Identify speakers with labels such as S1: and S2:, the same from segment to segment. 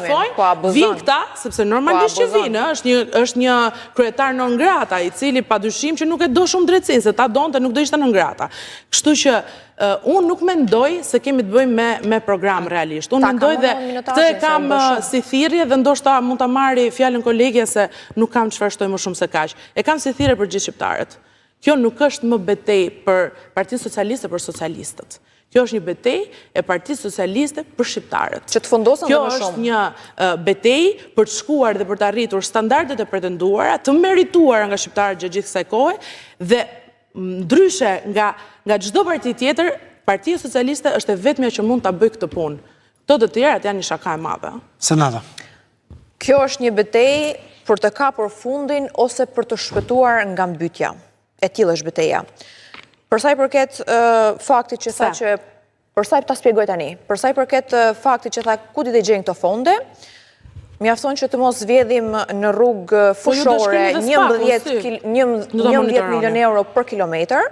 S1: thojnë, vinë këta, sepse normalisht që vinë, është një kryetar non grata, i cili padyshim që nuk e do shumë drejtësinë, se ta donte nuk do ishte non grata. Kështu që unë nuk mendoj se kemi të bëjmë me program realisht. Unë mendoj dhe këtë e kam si thirrje dhe ndoshta mund ta marri fjalën kolegja se nuk kam çfarë shtoj më shumë se kaq. E kam si thirrje për gjithë shqiptarët. Kjo nuk është më betejë për Partinë Socialiste për socialistët. Kjo është një betejë e Partisë Socialiste për shqiptarët.
S2: Që të fundosen më shumë.
S1: Kjo është një betejë për të shkuar dhe për të arritur standardet e pretenduara, të merituara nga shqiptarët gjatë gjithë kësaj kohe dhe ndryshe nga çdo parti tjetër, Partia Socialiste është e vetmja që mund ta bëjë këtë punë. Këto të tjerat janë një shaka e madhe.
S3: Senata.
S2: Kjo është një betejë për të kapur fundin ose për të shpëtuar nga mbytyja. E tillë është betejë. Për sa i përket faktit që tha që për sa ta shpjegoj tani. Për sa i përket faktit që tha ku ti të gjejnë këto fonde, mjafton që të mos vjedhim në rrugë fushore 11 milion euro për kilometër.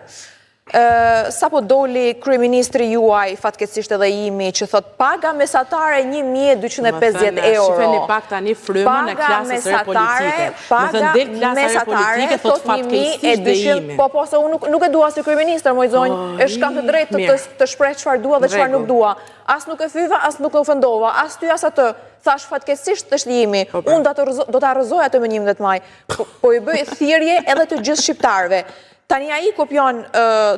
S2: Sa po doli kryeministri juaj, fatkeqësisht edhe imi, që thot paga mesatare 1.250 euro.
S1: Shifeni pak tani frymën e klasës së politike.
S2: Paga mesatare thot 1.200, po se unë nuk e dua si kryeministër, moj zonjë, është kam të drejtë të shpreh çfarë dua dhe çfarë nuk dua. As nuk e fyva, as nuk e ofendova, as ty as atë. Thash fatkeqësisht është imi. Unë do ta rrëzoj atë më 11 maj. Po i bëj thirrje edhe të gjithë shqiptarëve. Tani ai kupjon,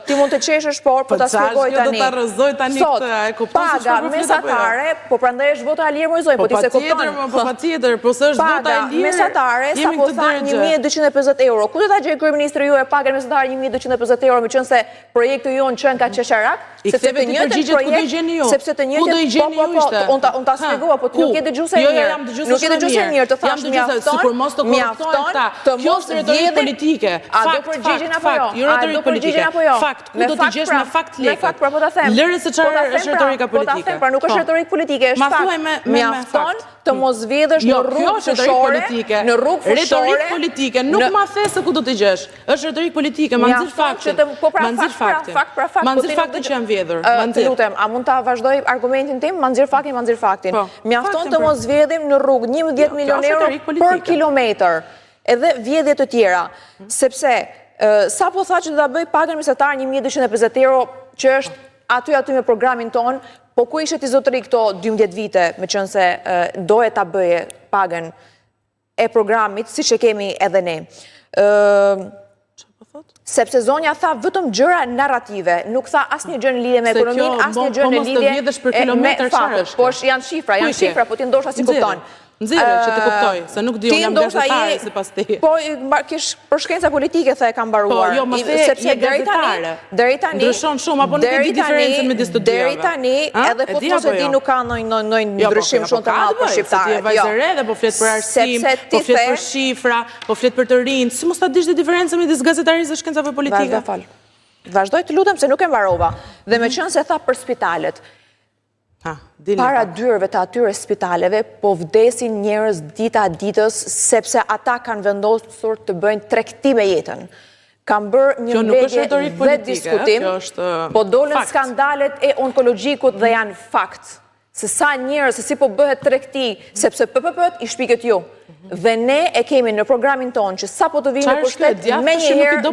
S2: ti mund të qeshësh, por po ta shpjegoj tani.
S1: Do ta rrëzoj tani këtë, e kupton se çfarë
S2: paga mesatare, po prandaj është vota e lirë, mojzoj, po ti se kupton.
S1: Po patjetër, po se është vota e lirë.
S2: Paga mesatare, sapo tha 1.250 euro. Ku do ta gjej kryeministri juaj pagën mesatare 1.250 euro, meqense projekti jon çën ka qesharak?
S1: Sepse të njëjtën projekt,
S2: sepse të njëjtën unë ta shpjegova, po ti nuk e dëgjuese mirë. Nuk e dëgjuese mirë, të thash mjafton të mos
S1: retorik politike.
S2: A do përgjigjen apo jo?
S1: Jo retorik politike. Fakt, ku do të gjesh me fakt lekët.
S2: Me fakt, pra po ta them.
S1: Lëre se çfarë është retorika politike.
S2: Po ta them, pra nuk është retorik politike, është fakt. Mjafton të mos vjedhësh në rrugë fushore, në rrugë fushore.
S1: Retorik politike, nuk ma the se ku do të gjesh. Është retorik politike, ma nxirr faktin. Ma nxirr faktin. Ma nxirr faktin që janë vjedhur.
S2: Të lutem, a mund ta vazhdoj argumentin tim? Ma nxirr faktin. Mjafton të mos vjedhim në rrugë 11 milion euro për kilometër. Edhe vjedhje të tjera. Sepse sa po tha që do ta bëj pagën mesatar 1.250 euro, që është aty me programin ton, po ku ishte ti zotëri këto 12 vite, me qënë se doje ta bëje pagën e programit, si që kemi edhe ne. Sepse zonja tha vetëm gjëra narrative, nuk tha asnjë gjë në lidhje me ekonominë, asnjë gjë në lidhje me faktet. Po janë shifra, po ti ndoshta si kupton.
S1: Nxirë që të kuptoj, se nuk di unë jam gazetare sipas ti.
S2: Po kish për shkenca politike the e kam mbaruar.
S1: Po jo, më the je gazetare.
S2: Deri tani
S1: ndryshon shumë apo nuk e di diferencën midis të dyave.
S2: Deri tani, edhe po të se ti nuk ka ndonjë ndryshim shumë të madh për shqiptarët.
S1: Ti je vajzë dhe po flet për arsim, po flet për shifra, po flet për të rinj. Si mos ta dish diferencën midis gazetarisë dhe shkencave politike?
S2: Vazhdoj të lutem se nuk e mbarova. Dhe meqense tha për spitalet. Para dyrëve të atyre spitaleve, po vdesin njerëz dita ditës, sepse ata kanë vendosur të bëjnë tregti me jetën. Kanë bërë një mbledhje dhe diskutim, po dolën skandalet e onkologjikut dhe janë fakt. Se sa njerëz, se si po bëhet tregti, sepse PPP-t i shpiket ju. Dhe ne e kemi në programin tonë që sa po të vinë në pushtet, me njëherë do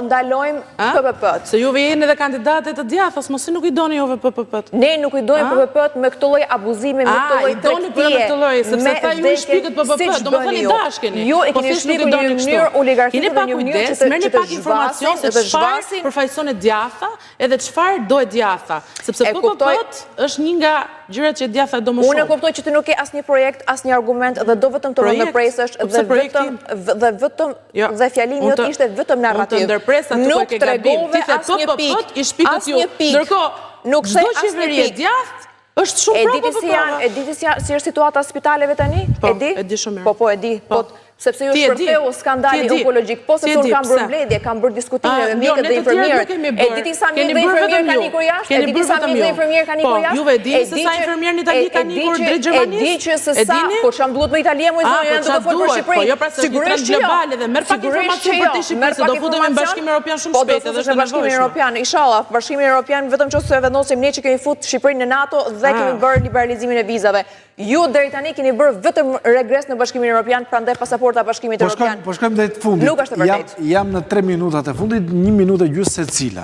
S2: ndalojmë PPP-t.
S1: Se juve jeni edhe kandidatet të djathtas, mos nuk i doni juve PPP-t.
S2: Ne nuk i dojmë PPP-t me këtë lloj abuzime, me këtë lloj tregtie.
S1: Sepse tha ju i shpiket PPP-t, domethënë i dashkeni.
S2: Jo, e keni shpikur në një mënyrë oligarkike dhe një mënyrë që të
S1: informacion se çfarë përfaqëson e djatha, edhe çfarë do e djatha, sepse PPP-t është një nga gjërat që djatha do më shumë.
S2: Unë e kuptoj që ti nuk ke asnjë projekt, asnjë argument dhe do vetëm të ndërpresësh dhe fjalimi jot ishte vetëm narrativ. Nuk tregove asnjë pikë.
S1: Ndërkohë, nuk çdo qeveri e djathtë është shumë
S2: e di si është situata e spitaleve tani?
S1: Po, e di shumë mirë.
S2: Po, e di. sepse ju shpërtheu skandali onkologjik, po se tur kam bërë mbledhje, kam bërë diskutime me mjekët dhe infermierët. E diti sa mjekë dhe infermierë ka nikur jashtë? E diti sa mjekë dhe infermierë ka nikur jashtë?
S1: Juve dini se sa infermierë në Itali ka nikur drejt Gjermanisë?
S2: E di që se sa, po çam duhet me Italia më zonë janë duke folur për Shqipërinë.
S1: Po jo pra se është trend global edhe merr pak informacion për të Shqipërisë, se do futemi në Bashkimin Evropian shumë shpejt edhe është
S2: Bashkimi Evropian. Inshallah, Bashkimi Evropian vetëm nëse vendosim ne që kemi fut Shqipërinë në NATO dhe kemi bërë liberalizimin e vizave. Ju deri tani keni bërë vetëm regres në Bashkimin Evropian, prandaj pasaporta e Bashkimit Evropian.
S3: Po shkojmë drejt fundit.
S2: Nuk është e vërtetë.
S3: Jam në 3 minutat e fundit, 1 minutë e gjysmë secila.